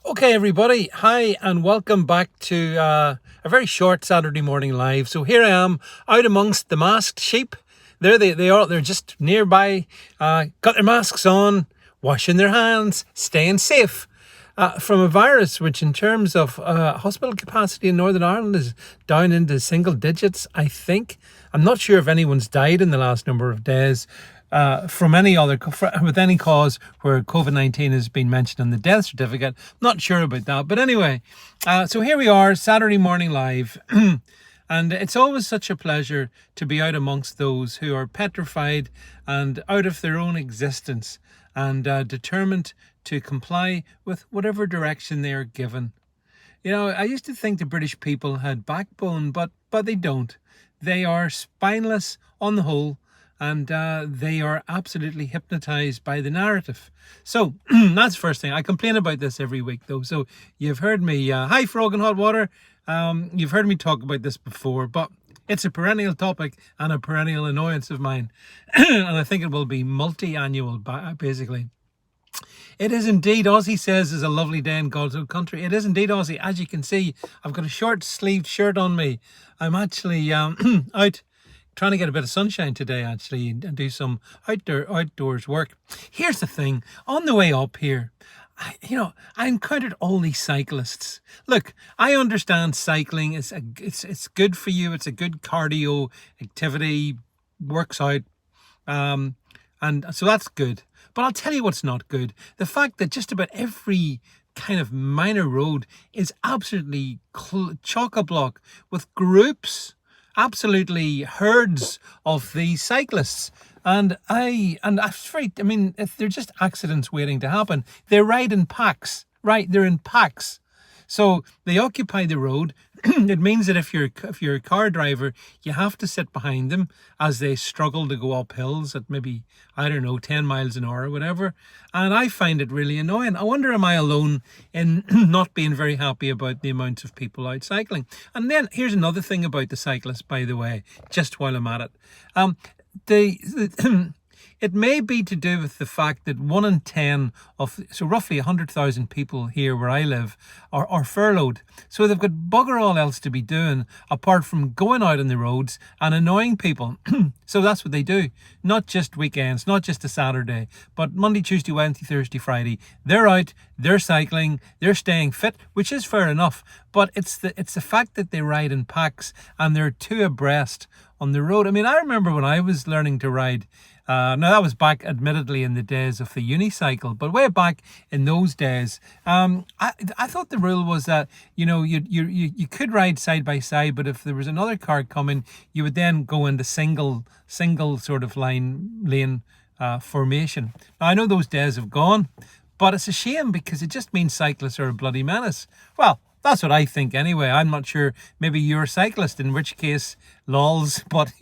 Okay, everybody. Hi, and welcome back to a very short Saturday morning live. So here I am, out amongst the masked sheep. There they are. They're just nearby. Got their masks on, washing their hands, staying safe from a virus which, in terms of hospital capacity in Northern Ireland, is down into single digits. I think. I'm not sure if anyone's died in the last number of days from any other with any cause where COVID-19 has been mentioned on the death certificate. Not sure about that, but anyway, so here we are, Saturday morning live. And it's always such a pleasure to be out amongst those who are petrified and out of their own existence and determined to comply with whatever direction they are given. You know, I used to think the British people had backbone, but they don't. They are spineless on the whole, and they are absolutely hypnotized by the narrative. So that's the first thing. I complain about this every week, though. So you've heard me, hi, Frog and Hot Water. You've heard me talk about this before, but it's a perennial topic and a perennial annoyance of mine. And I think it will be multi-annual, basically. It is indeed, Aussie says, is a lovely day in God's own country. It is indeed, Aussie. As you can see, I've got a short-sleeved shirt on me. I'm actually out trying to get a bit of sunshine today, actually, and do some outdoors work. Here's the thing. On the way up here, I encountered all these cyclists. Look, I understand cycling is it's good for you. It's a good cardio activity, works out. And so that's good. But I'll tell you what's not good. The fact that just about every kind of minor road is absolutely chock-a-block with groups, absolutely herds of these cyclists. And that's very, I mean, if they're just accidents waiting to happen. They ride in packs, right? They're in packs. So they occupy the road. It means that if you're a car driver, you have to sit behind them as they struggle to go up hills at maybe, I don't know, 10 miles an hour or whatever. And I find it really annoying. I wonder, am I alone in not being very happy about the amount of people out cycling? And then here's another thing about the cyclists, by the way, just while I'm at it. It may be to do with the fact that 1 in 10 of, so roughly 100,000 people here where I live are furloughed. So they've got bugger all else to be doing apart from going out on the roads and annoying people. So that's what they do. Not just weekends, not just a Saturday, but Monday, Tuesday, Wednesday, Thursday, Friday. They're out, they're cycling, they're staying fit, which is fair enough. But it's the fact that they ride in packs and they're two abreast on the road. I mean, I remember when I was learning to ride. Now that was back, admittedly, in the days of the unicycle, but way back in those days, I thought the rule was that you could ride side by side, but if there was another car coming, you would then go into single sort of lane formation. Now I know those days have gone, but it's a shame because it just means cyclists are a bloody menace. Well, that's what I think anyway. I'm not sure. Maybe you're a cyclist, in which case, lols. But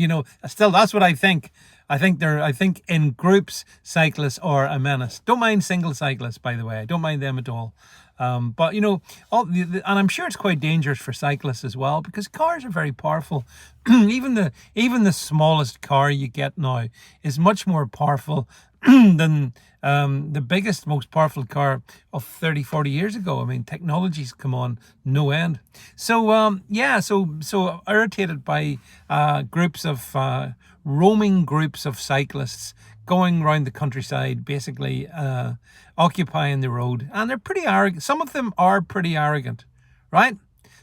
still, that's what I think. I think in groups, cyclists are a menace. Don't mind single cyclists, by the way. I don't mind them at all. But and I'm sure it's quite dangerous for cyclists as well because cars are very powerful. even the smallest car you get now is much more powerful than the biggest, most powerful car of 30, 40 years ago. I mean, technology's come on no end. So so irritated by roaming groups of cyclists going around the countryside, basically occupying the road. And they're pretty arrogant. Some of them are pretty arrogant, right?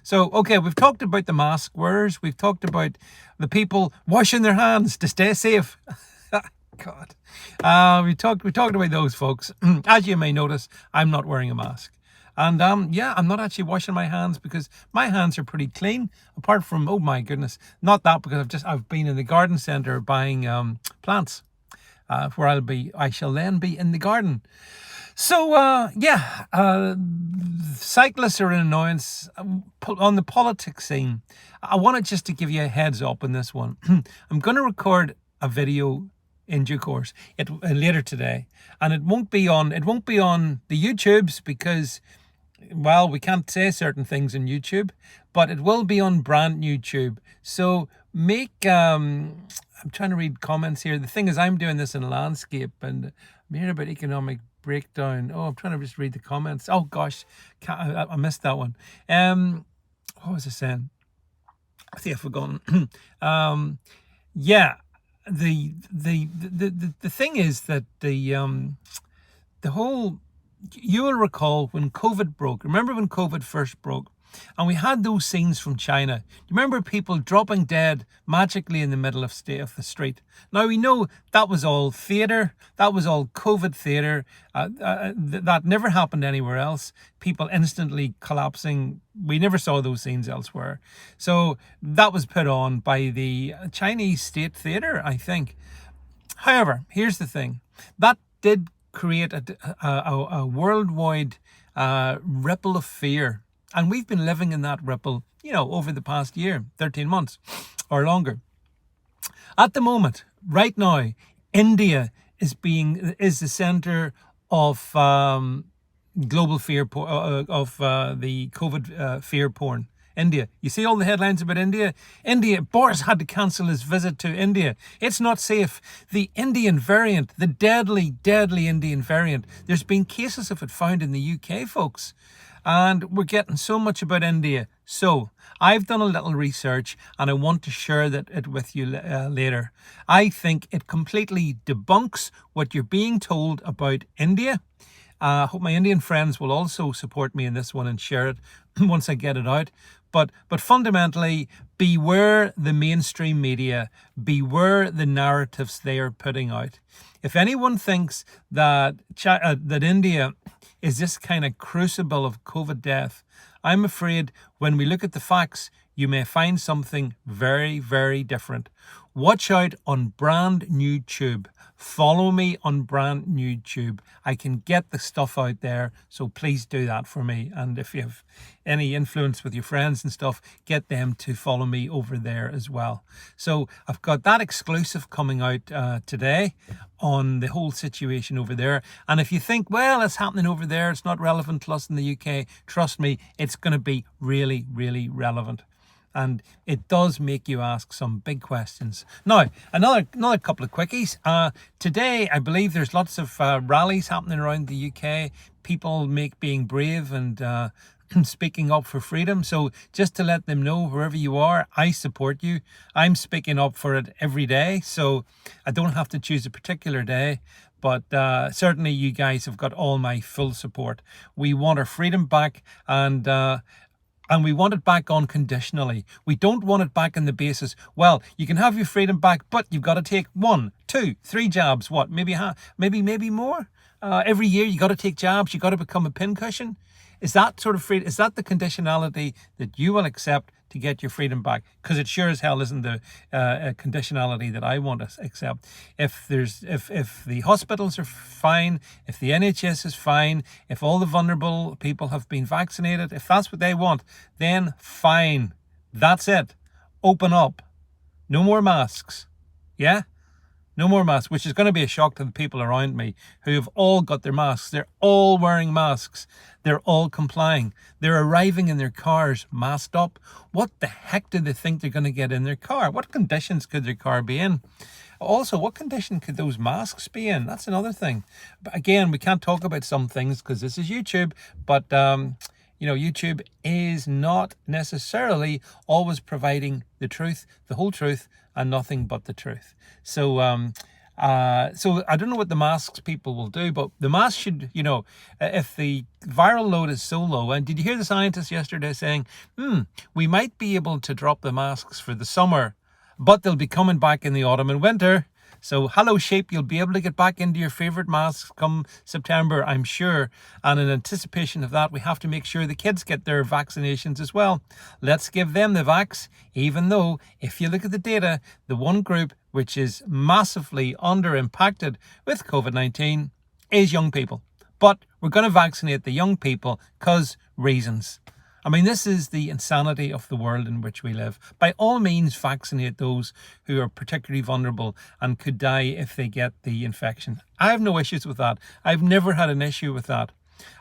So, okay, we've talked about the mask wearers. We've talked about the people washing their hands to stay safe. God. We talked about those folks. As you may notice, I'm not wearing a mask. And I'm not actually washing my hands because my hands are pretty clean, apart from, oh my goodness, not that, because I've been in the garden centre buying plants, where I shall then be in the garden. So cyclists are an annoyance. On the politics scene, I wanted just to give you a heads up on this one. I'm going to record a video in due course later today, and it won't be on the YouTubes because, well, we can't say certain things on YouTube, but it will be on brand YouTube. So I'm trying to read comments here. The thing is, I'm doing this in landscape, and I'm hearing about economic breakdown. Oh, I'm trying to just read the comments. Oh gosh, I missed that one. What was I saying? I think I've forgotten. Yeah, the thing is that the whole, you will recall when COVID broke. Remember when COVID first broke? And we had those scenes from China. Do you remember people dropping dead magically in the middle of the street? Now we know that was all theatre. That was all COVID theatre. That never happened anywhere else. People instantly collapsing. We never saw those scenes elsewhere. So that was put on by the Chinese state theatre, I think. However, here's the thing. That did create a worldwide ripple of fear. And we've been living in that ripple, over the past year, 13 months or longer. At the moment, right now, India is the center of global fear of the COVID fear porn. India. You see all the headlines about India? Boris had to cancel his visit to India. It's not safe. The Indian variant, the deadly, deadly Indian variant, there's been cases of it found in the UK, folks. And we're getting so much about India. So I've done a little research and I want to share it with you later. I think it completely debunks what you're being told about India. I hope my Indian friends will also support me in this one and share it once I get it out. But fundamentally, beware the mainstream media, beware the narratives they are putting out. If anyone thinks that India is this kind of crucible of COVID death, I'm afraid when we look at the facts, you may find something very, very different. Watch out on brand new tube. Follow me on brand new tube. I can get the stuff out there, so please do that for me. And if you have any influence with your friends and stuff, get them to follow me over there as well. So I've got that exclusive coming out today on the whole situation over there. And if you think, well, it's happening over there, it's not relevant to us in the UK, trust me, it's going to be really, really relevant. And it does make you ask some big questions. Now, another couple of quickies. Today, I believe there's lots of rallies happening around the UK. People being brave and speaking up for freedom. So just to let them know, wherever you are, I support you. I'm speaking up for it every day. So I don't have to choose a particular day. But certainly you guys have got all my full support. We want our freedom back, and we want it back unconditionally. We don't want it back on the basis, well, you can have your freedom back, but you've got to take 1, 2, 3 jabs. What? Maybe more? Every year you got to take jabs. You got to become a pincushion. Is that sort of freedom? Is that the conditionality that you will accept to get your freedom back? Because it sure as hell isn't the conditionality that I want to accept. If the hospitals are fine, if the NHS is fine, if all the vulnerable people have been vaccinated, if that's what they want, then fine. That's it. Open up. No more masks. Yeah? No more masks, which is going to be a shock to the people around me who have all got their masks. They're all wearing masks. They're all complying. They're arriving in their cars masked up. What the heck do they think they're going to get in their car? What conditions could their car be in? Also, what condition could those masks be in? That's another thing. But again, we can't talk about some things because this is YouTube, but YouTube is not necessarily always providing the truth, the whole truth, and nothing but the truth. So I don't know what the masks people will do, but the mask should, if the viral load is so low, and did you hear the scientists yesterday saying, we might be able to drop the masks for the summer, but they'll be coming back in the autumn and winter. So hello sheep, you'll be able to get back into your favourite masks come September, I'm sure. And in anticipation of that, we have to make sure the kids get their vaccinations as well. Let's give them the vax, even though if you look at the data, the one group which is massively under impacted with COVID-19 is young people. But we're going to vaccinate the young people because reasons. I mean, this is the insanity of the world in which we live. By all means, vaccinate those who are particularly vulnerable and could die if they get the infection. I have no issues with that. I've never had an issue with that.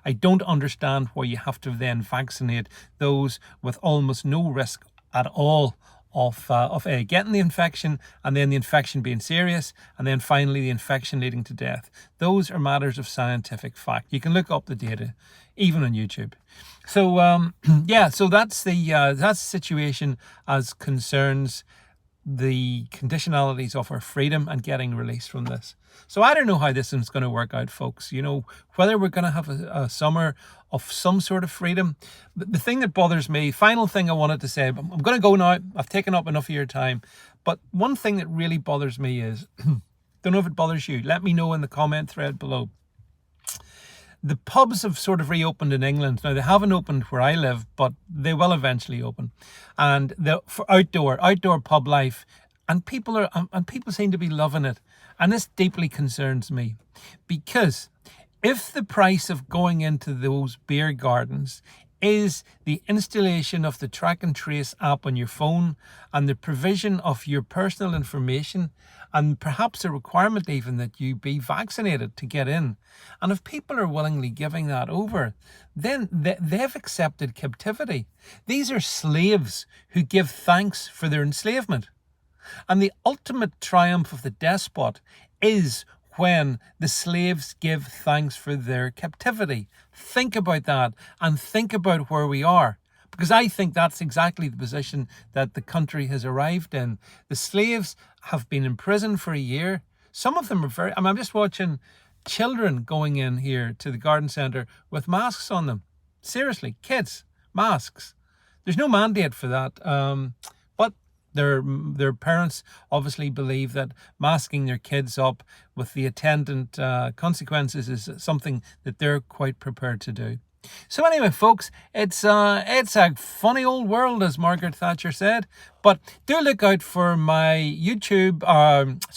I don't understand why you have to then vaccinate those with almost no risk at all of getting the infection, and then the infection being serious, and then finally the infection leading to death. Those are matters of scientific fact. You can look up the data, even on YouTube. So yeah, so that's the situation as concerns the conditionalities of our freedom and getting released from this. So I don't know how this is going to work out, folks. You know, whether we're going to have a summer of some sort of freedom. The thing that bothers me, final thing I wanted to say, I'm going to go now. I've taken up enough of your time. But one thing that really bothers me is, don't know if it bothers you. Let me know in the comment thread below. The pubs have sort of reopened in England. Now, they haven't opened where I live, but they will eventually open. And for outdoor pub life, and people seem to be loving it. And this deeply concerns me, because if the price of going into those beer gardens is the installation of the track and trace app on your phone and the provision of your personal information, and perhaps a requirement even that you be vaccinated to get in, and if people are willingly giving that over, then they've accepted captivity. These are slaves who give thanks for their enslavement. And the ultimate triumph of the despot is when the slaves give thanks for their captivity. Think about that, and think about where we are, because I think that's exactly the position that the country has arrived in. The slaves have been in prison for a year. Some of them are I'm just watching children going in here to the garden centre with masks on them. Seriously, kids, masks. There's no mandate for that. But their parents obviously believe that masking their kids up with the attendant consequences is something that they're quite prepared to do. So anyway, folks, it's a funny old world, as Margaret Thatcher said. But do look out for my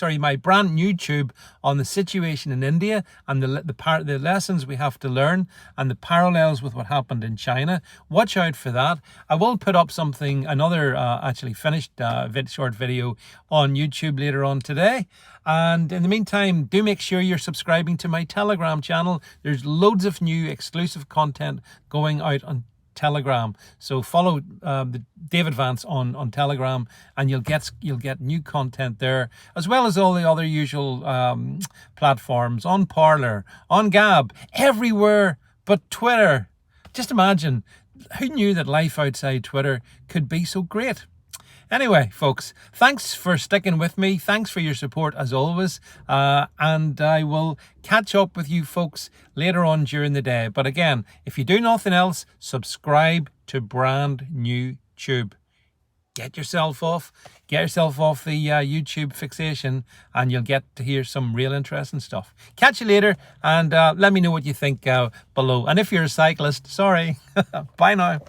my brand new tube on the situation in India and the lessons we have to learn and the parallels with what happened in China. Watch out for that. I will put up another actually finished short video on YouTube later on today. And in the meantime, do make sure you're subscribing to my Telegram channel. There's loads of new exclusive content going out on Telegram. So follow David Vance on Telegram, and you'll get new content there, as well as all the other usual platforms, on Parler, on Gab, everywhere but Twitter. Just imagine, who knew that life outside Twitter could be so great? Anyway, folks, thanks for sticking with me. Thanks for your support as always. And I will catch up with you folks later on during the day. But again, if you do nothing else, subscribe to Brand New Tube. Get yourself off the YouTube fixation, and you'll get to hear some real interesting stuff. Catch you later, and let me know what you think below. And if you're a cyclist, sorry. Bye now.